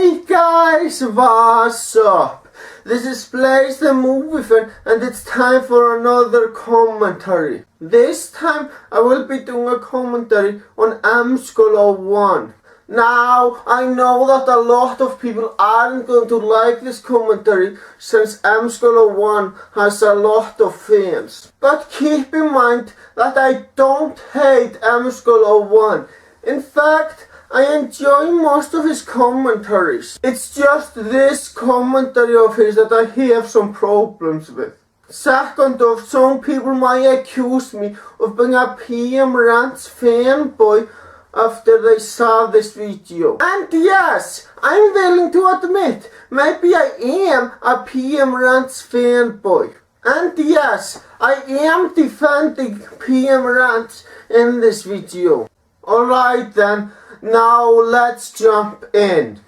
Hey guys, what's up? This is Blaze the Movie Fan and it's time for another commentary. This time I will be doing a commentary on MSkull01. Now, I know that a lot of people aren't going to like this commentary since MSkull01 has a lot of fans. But keep in mind that I don't hate MSkull01. In fact, I enjoy most of his commentaries. It's just this commentary of his that I have some problems with. Second off, some people might accuse me of being a PM Rants fanboy after they saw this video. And yes, I'm willing to admit, maybe I am a PM Rants fanboy. And yes, I am defending PM Rants in this video. Alright then. Now let's jump in.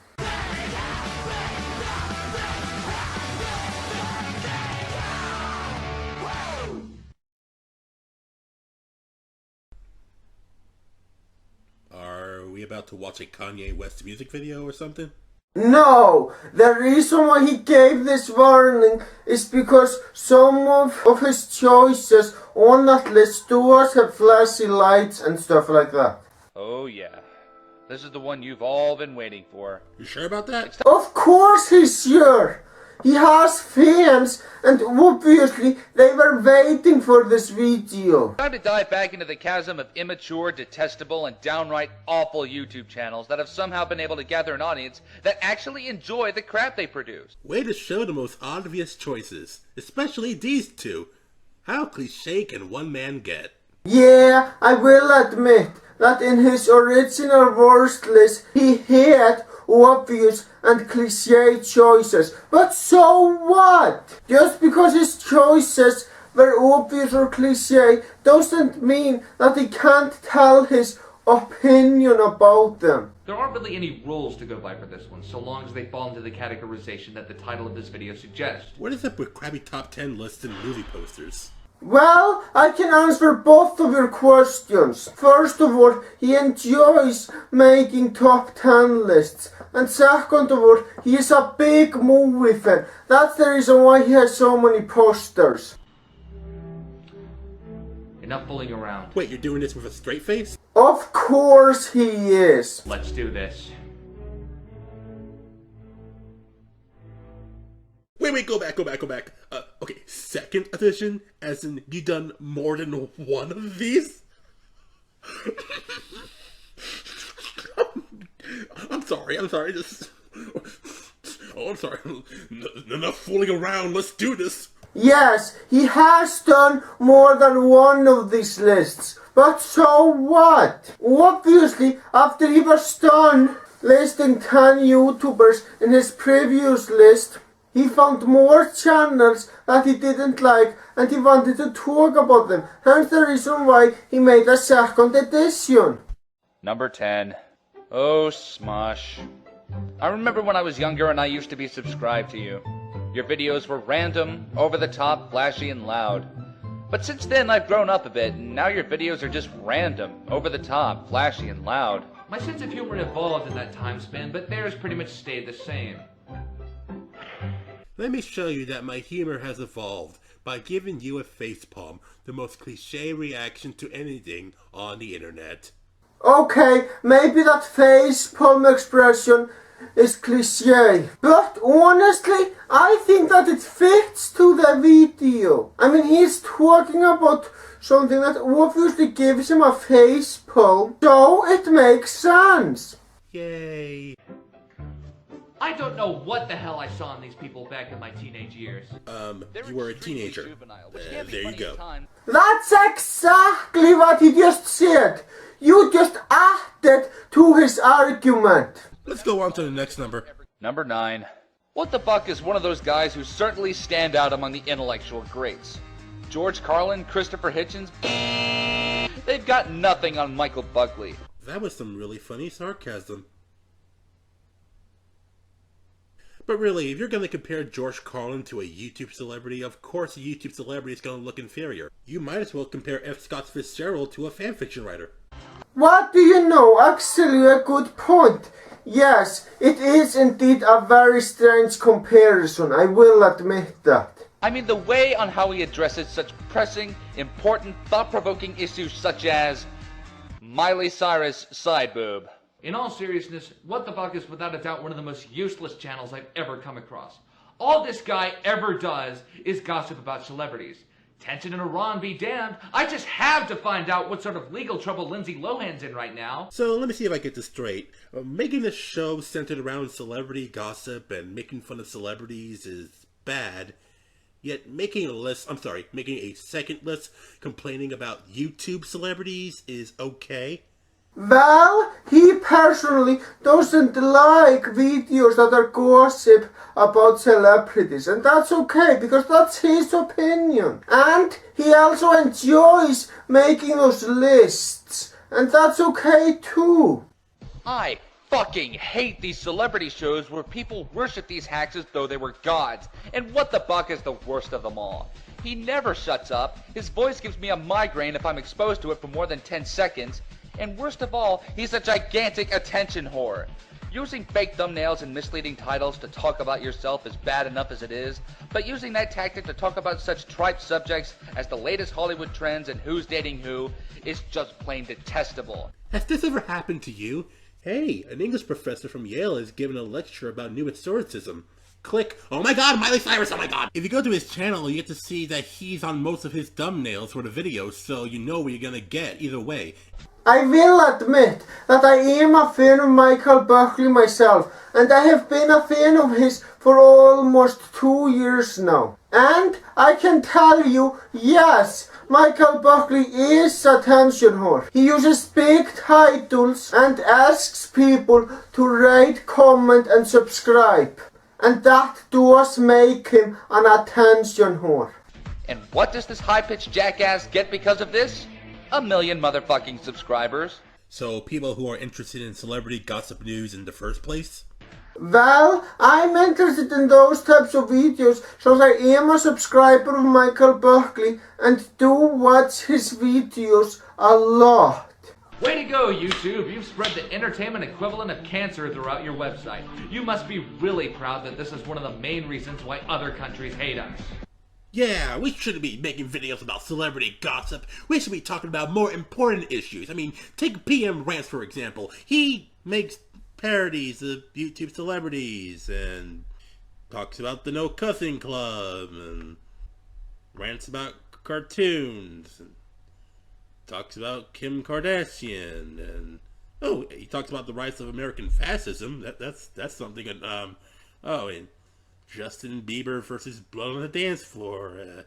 Are we about to watch a Kanye West music video or something? No! The reason why he gave this warning is because some of his choices on that list doors have flashy lights and stuff like that. Oh yeah. This is the one you've all been waiting for. You sure about that? Of course he's sure! He has fans, and obviously they were waiting for this video. Time to dive back into the chasm of immature, detestable, and downright awful YouTube channels that have somehow been able to gather an audience that actually enjoy the crap they produce. Way to show the most obvious choices, especially these two. How cliche can one man get? Yeah, I will admit that in his original worst list he had obvious and cliché choices. But so what? Just because his choices were obvious or cliché doesn't mean that he can't tell his opinion about them. There aren't really any rules to go by for this one, so long as they fall into the categorization that the title of this video suggests. What is up with crappy top 10 lists and movie posters? Well, I can answer both of your questions. First of all, he enjoys making top 10 lists. And second of all, he is a big movie fan. That's the reason why he has so many posters. Enough fooling around. Wait, you're doing this with a straight face? Of course he is. Let's do this. Wait, go back. Okay, second edition? As in, you done more than one of these? I'm sorry, just... Oh, I'm sorry. Enough fooling around, let's do this! Yes, he has done more than one of these lists. But so what? Obviously, after he was done listing 10 YouTubers in his previous list, he found more channels that he didn't like and he wanted to talk about them. Hence the reason why he made a second edition. Number 10. Oh, Smosh. I remember when I was younger and I used to be subscribed to you. Your videos were random, over the top, flashy, and loud. But since then I've grown up a bit and now your videos are just random, over the top, flashy, and loud. My sense of humor evolved in that time span, but theirs pretty much stayed the same. Let me show you that my humor has evolved by giving you a facepalm, the most cliché reaction to anything on the internet. Okay, maybe that facepalm expression is cliché, but honestly, I think that it fits to the video. I mean, he's talking about something that obviously gives him a facepalm, so it makes sense. Yay. I don't know what the hell I saw in these people back in my teenage years. You were a teenager. There you go. That's exactly what he just said. You just added to his argument. Let's go on to the next number. Number 9. What the fuck is one of those guys who certainly stand out among the intellectual greats? George Carlin, Christopher Hitchens? They've got nothing on Michael Buckley. That was some really funny sarcasm. But really, if you're going to compare George Carlin to a YouTube celebrity, of course a YouTube celebrity is going to look inferior. You might as well compare F. Scott Fitzgerald to a fanfiction writer. What do you know? Actually, a good point. Yes, it is indeed a very strange comparison, I will admit that. I mean the way on how he addresses such pressing, important, thought-provoking issues such as Miley Cyrus side boob. In all seriousness, What the Fuck is without a doubt one of the most useless channels I've ever come across. All this guy ever does is gossip about celebrities. Tension in Iran be damned, I just have to find out what sort of legal trouble Lindsay Lohan's in right now. So let me see if I get this straight. Making this show centered around celebrity gossip and making fun of celebrities is bad. Yet making a second list complaining about YouTube celebrities is okay. Well, he personally doesn't like videos that are gossip about celebrities, and that's okay because that's his opinion. And he also enjoys making those lists, and that's okay too. I fucking hate these celebrity shows where people worship these hacks as though they were gods. And What the Fuck is the worst of them all. He never shuts up, his voice gives me a migraine if I'm exposed to it for more than 10 seconds, and worst of all, he's a gigantic attention whore. Using fake thumbnails and misleading titles to talk about yourself is bad enough as it is, but using that tactic to talk about such trite subjects as the latest Hollywood trends and who's dating who is just plain detestable. Has this ever happened to you? Hey, an English professor from Yale is giving a lecture about new historicism. Click, oh my god, Miley Cyrus, oh my god! If you go to his channel, you get to see that he's on most of his thumbnails for the videos, so you know what you're gonna get either way. I will admit that I am a fan of Michael Buckley myself, and I have been a fan of his for almost 2 years now. And I can tell you, yes, Michael Buckley is attention whore. He uses big titles and asks people to rate, comment and subscribe. And that does make him an attention whore. And what does this high-pitched jackass get because of this? 1 million motherfucking subscribers. So people who are interested in celebrity gossip news in the first place? Well, I'm interested in those types of videos, so I am a subscriber of Michael Buckley and do watch his videos a lot. Way to go, YouTube! You've spread the entertainment equivalent of cancer throughout your website. You must be really proud that this is one of the main reasons why other countries hate us. Yeah, we shouldn't be making videos about celebrity gossip. We should be talking about more important issues. I mean, take PM Rants for example. He makes parodies of YouTube celebrities and talks about the No Cussing Club and rants about cartoons and talks about Kim Kardashian and he talks about the rise of American fascism. That's something. And Justin Bieber versus Blood on the Dance Floor.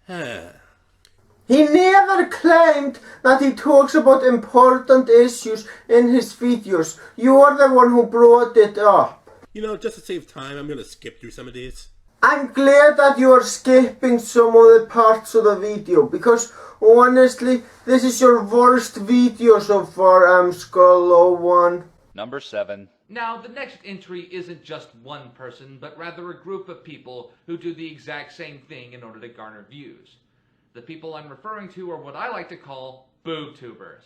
He never claimed that he talks about important issues in his videos. You're the one who brought it up. You know, just to save time, I'm gonna skip through some of these. I'm glad that you are skipping some of the parts of the video, because honestly, this is your worst video so far, MSkull01. Number 7. Now, the next entry isn't just one person, but rather a group of people who do the exact same thing in order to garner views. The people I'm referring to are what I like to call boobtubers.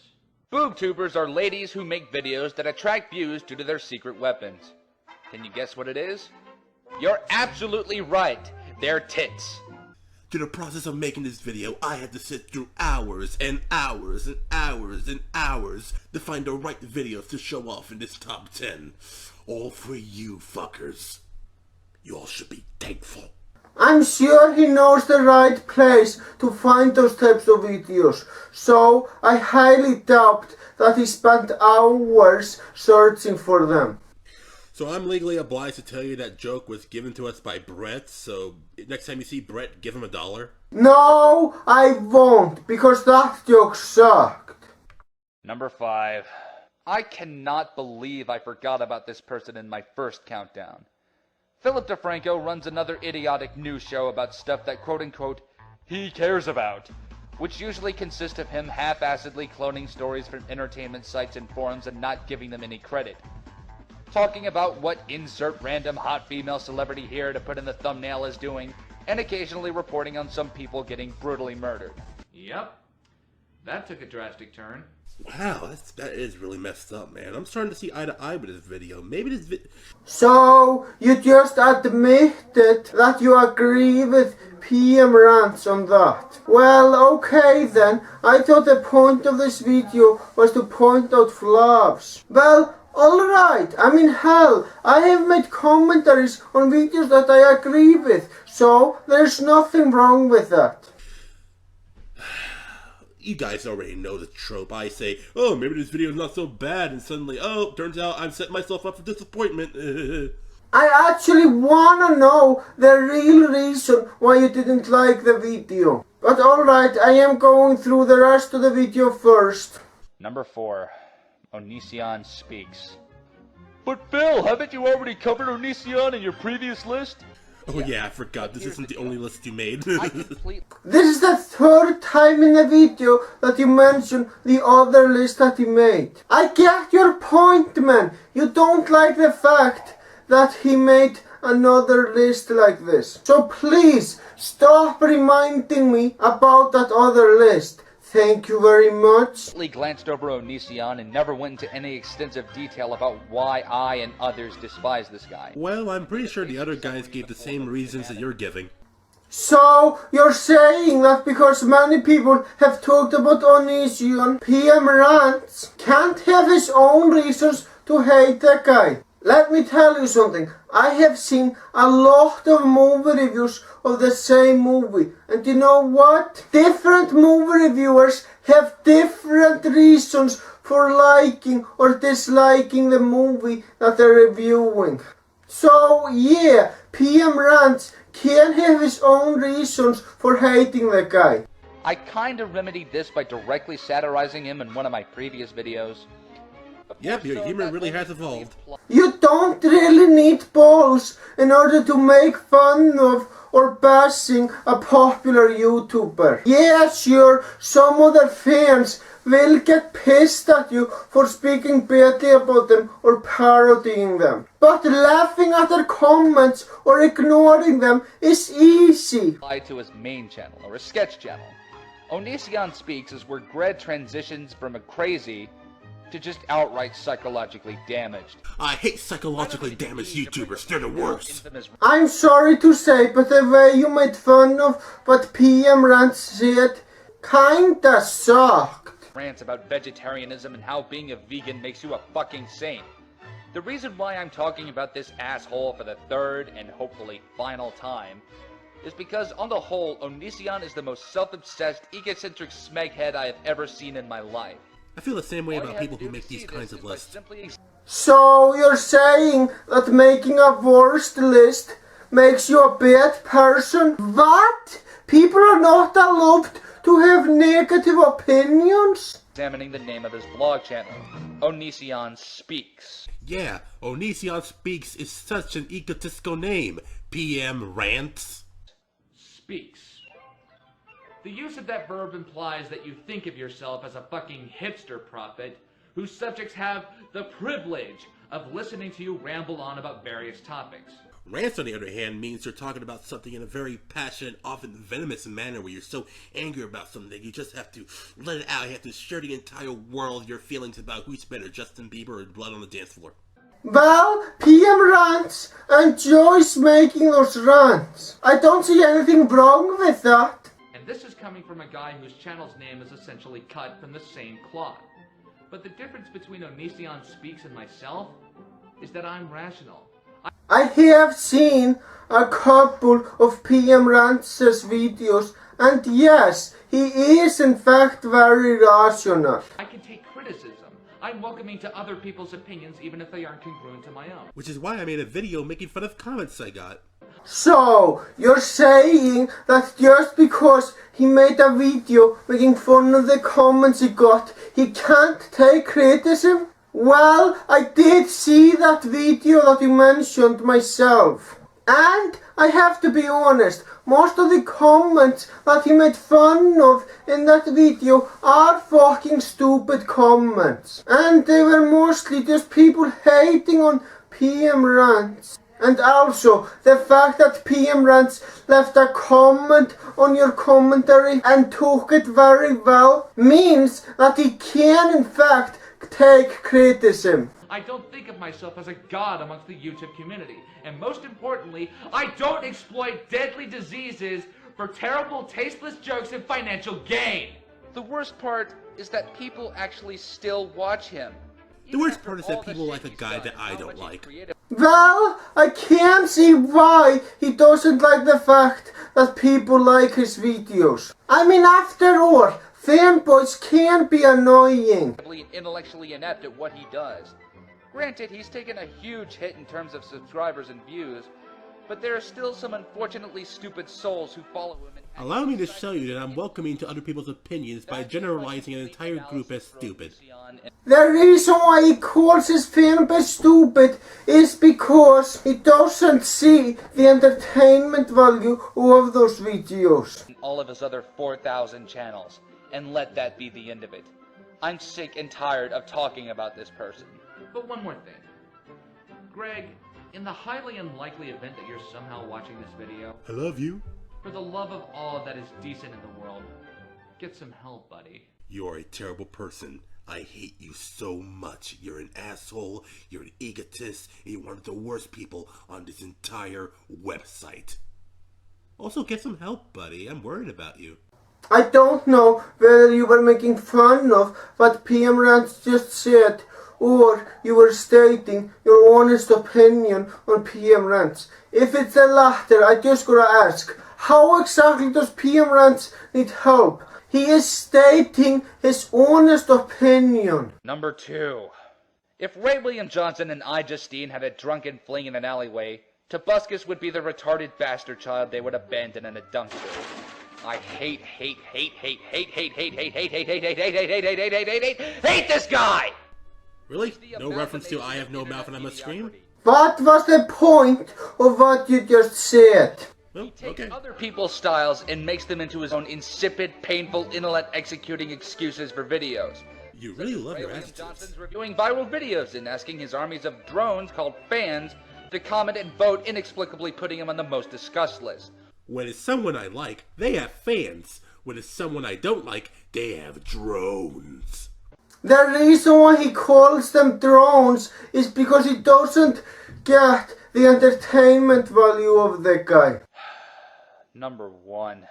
Boobtubers are ladies who make videos that attract views due to their secret weapons. Can you guess what it is? You're absolutely right. They're tits. Through the process of making this video, I had to sit through hours and hours and hours and hours to find the right videos to show off in this top 10. All for you fuckers. You all should be thankful. I'm sure he knows the right place to find those types of videos, so I highly doubt that he spent hours searching for them. So I'm legally obliged to tell you that joke was given to us by Brett, so next time you see Brett, give him $1. No, I won't, because that joke sucked. Number 5. I cannot believe I forgot about this person in my first countdown. Philip DeFranco runs another idiotic news show about stuff that quote-unquote he cares about, which usually consists of him half-assedly cloning stories from entertainment sites and forums and not giving them any credit. Talking about what insert random hot female celebrity here to put in the thumbnail is doing, and occasionally reporting on some people getting brutally murdered. Yep. That took a drastic turn. Wow, that is really messed up, man. I'm starting to see eye to eye with this video. Maybe this So, you just admitted that you agree with PM Rants on that. Well, okay then. I thought the point of this video was to point out flaws. Well, alright. I mean, hell, I have made commentaries on videos that I agree with. So, there's nothing wrong with that. You guys already know the trope. I say, oh, maybe this video is not so bad, and suddenly, oh, turns out I've set myself up for disappointment. I actually wanna know the real reason why you didn't like the video. But alright, I am going through the rest of the video first. Number 4, Onision Speaks. But Phil, haven't you already covered Onision in your previous list? Oh yeah, I forgot. This isn't the only list you made. This is the third time in the video that you mention the other list that he made. I get your point, man. You don't like the fact that he made another list like this. So please, stop reminding me about that other list. Thank you very much. I glanced over Onision and never went into any extensive detail about why I and others despise this guy. Well, I'm pretty sure the other guys gave the same reasons that you're giving. So, you're saying that because many people have talked about Onision, PM Rants can't have his own reasons to hate that guy? Let me tell you something. I have seen a lot of movie reviews of the same movie. And you know what? Different movie reviewers have different reasons for liking or disliking the movie that they're reviewing. So yeah, PM Rants can have his own reasons for hating the guy. I kinda remedied this by directly satirizing him in one of my previous videos. Yep, your humor really has evolved. You don't really need balls in order to make fun of or bashing a popular YouTuber. Yeah, sure, some other fans will get pissed at you for speaking badly about them or parodying them. But laughing at their comments or ignoring them is easy. To his main channel, or a sketch channel. Onision Speaks is where Greg transitions from a crazy to just outright psychologically damaged. I hate psychologically damaged YouTubers. They're the worst. I'm sorry to say, but the way you made fun of what PM Rants said kinda sucked. Rants about vegetarianism and how being a vegan makes you a fucking saint. The reason why I'm talking about this asshole for the third and hopefully final time is because on the whole, Onision is the most self-obsessed, egocentric smeghead I have ever seen in my life. I feel the same way about people who make these kinds of lists. So you're saying that making a worst list makes you a bad person? What? People are not allowed to have negative opinions? Examining the name of his blog channel, Onision Speaks. Yeah, Onision Speaks is such an egotistical name. PM Rants. Speaks. The use of that verb implies that you think of yourself as a fucking hipster prophet whose subjects have the privilege of listening to you ramble on about various topics. Rants, on the other hand, means you're talking about something in a very passionate, often venomous manner where you're so angry about something you just have to let it out. You have to share the entire world your feelings about who's better, Justin Bieber or Blood on the Dance Floor. Well, PM Rants enjoys making those rants. I don't see anything wrong with that. And this is coming from a guy whose channel's name is essentially cut from the same cloth. But the difference between Onision Speaks and myself is that I'm rational. I have seen a couple of PM Rants' videos, and yes, he is in fact very rational. I can take criticism. I'm welcoming to other people's opinions even if they aren't congruent to my own. Which is why I made a video making fun of comments I got. So, you're saying that just because he made a video making fun of the comments he got, he can't take criticism? Well, I did see that video that you mentioned myself. And I have to be honest, most of the comments that he made fun of in that video are fucking stupid comments. And they were mostly just people hating on PM Rants. And also, the fact that PM Rants left a comment on your commentary and took it very well means that he can in fact take criticism. I don't think of myself as a god amongst the YouTube community. And most importantly, I don't exploit deadly diseases for terrible, tasteless jokes and financial gain. The worst part is that people actually still watch him. The worst part is that people like a guy that I don't like. Well, I can't see why he doesn't like the fact that people like his videos. I mean, after all, fanboys can be annoying. Intellectually inept at what he does. Granted, he's taken a huge hit in terms of subscribers and views, but there are still some unfortunately stupid souls who follow him. Allow me to show you that I'm welcoming to other people's opinions by generalizing an entire group as stupid. The reason why he calls his fanbase stupid is because he doesn't see the entertainment value of those videos. All of his other 4,000 channels, and let that be the end of it. I'm sick and tired of talking about this person. But one more thing. Greg, in the highly unlikely event that you're somehow watching this video, I love you. for the love of all that is decent in the world, get some help, buddy. You're a terrible person. I hate you so much. You're an asshole, you're an egotist, and you're one of the worst people on this entire website. Also, get some help, buddy. I'm worried about you. I don't know whether you were making fun of what PM Rants just said, or you were stating your honest opinion on PM Rants. If it's the latter, I just gotta ask, how exactly does PM Rants need help? He is stating his honest opinion. Number 2. If Ray William Johnson and I Justine had a drunken fling in an alleyway, Tobuscus would be the retarded bastard child they would abandon in a dumpster. I hate this guy! Really? No reference to I have no mouth and I must scream? What was the point of what you just said? Well, He takes okay. other people's styles and makes them into his own insipid, painful intellect executing excuses for videos. You really love Ray your William attitudes. Johnson's reviewing viral videos and asking his armies of drones called fans to comment and vote, inexplicably putting him on the most discussed list. When it's someone I like, they have fans. When it's someone I don't like, they have drones. The reason why he calls them drones is because he doesn't get the entertainment value of the guy. Number 1.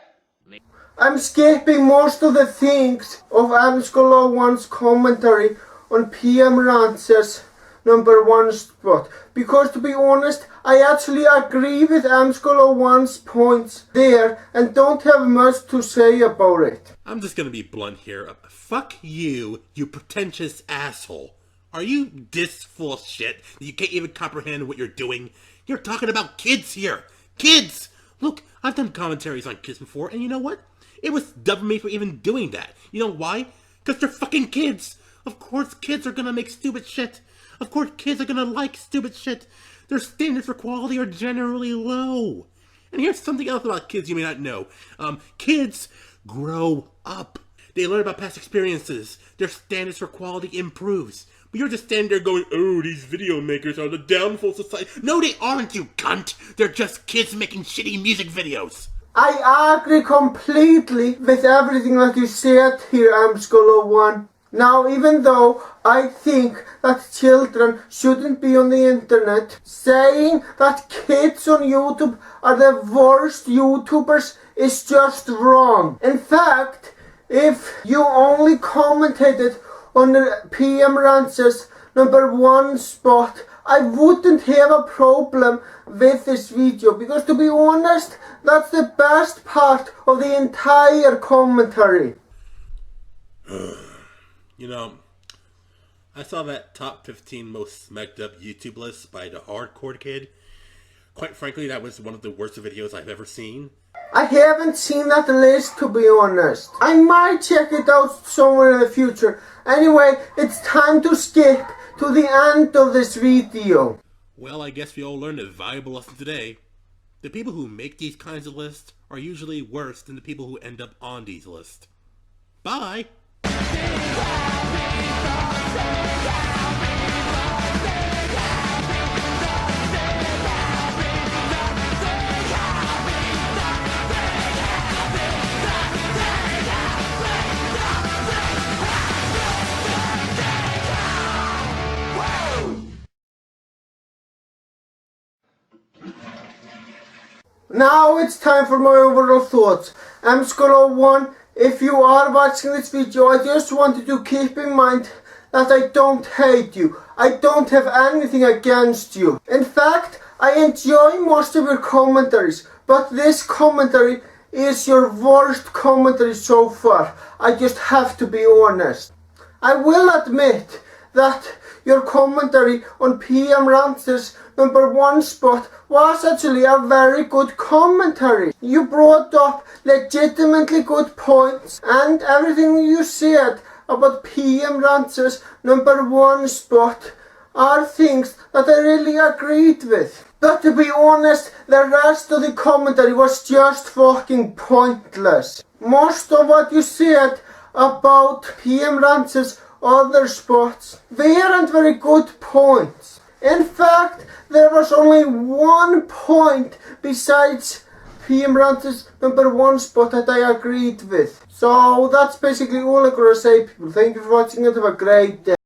I'm skipping most of the things of MSkull01's commentary on PM Rance's number 1 spot, because to be honest, I actually agree with MSkull01's points there and don't have much to say about it. I'm just gonna be blunt here. Fuck you, you pretentious asshole. Are you this full of shit that you can't even comprehend what you're doing? You're talking about kids here. Kids! Look, I've done commentaries on kids before, and you know what? It was dumb of me for even doing that. You know why? Because they're fucking kids. Of course kids are gonna make stupid shit. Of course kids are gonna like stupid shit. Their standards for quality are generally low. And here's something else about kids you may not know. Kids grow up. They learn about past experiences. Their standards for quality improves. But you're just standing there going, oh, these video makers are the downfall of society. No, they aren't, you cunt. They're just kids making shitty music videos. I agree completely with everything that you said here, MSkull01. Now, even though I think that children shouldn't be on the internet, saying that kids on YouTube are the worst YouTubers is just wrong. In fact, if you only commentated on the PM Rance's number 1 spot, I wouldn't have a problem with this video, because to be honest, that's the best part of the entire commentary. You know, I saw that top 15 most smacked up YouTube list by the Hardcore Kid. Quite frankly, that was one of the worst videos I've ever seen. I haven't seen that list, to be honest. I might check it out somewhere in the future. Anyway, it's time to skip to the end of this video. Well, I guess we all learned a valuable lesson today. The people who make these kinds of lists are usually worse than the people who end up on these lists. Bye! Now it's time for my overall thoughts. MSkull01, if you are watching this video, I just wanted to keep in mind that I don't hate you. I don't have anything against you. In fact, I enjoy most of your commentaries, but this commentary is your worst commentary so far. I just have to be honest. I will admit that your commentary on PM Rancer's #1 spot was actually a very good commentary. You brought up legitimately good points, and everything you said about PM Rancer's #1 spot are things that I really agreed with. But to be honest, the rest of the commentary was just fucking pointless. Most of what you said about PM Rancer's other spots weren't very good points. In fact, there was only one point besides PM Rancer's #1 spot that I agreed with. So that's basically all I'm gonna say, people. Thank you for watching and have a great day.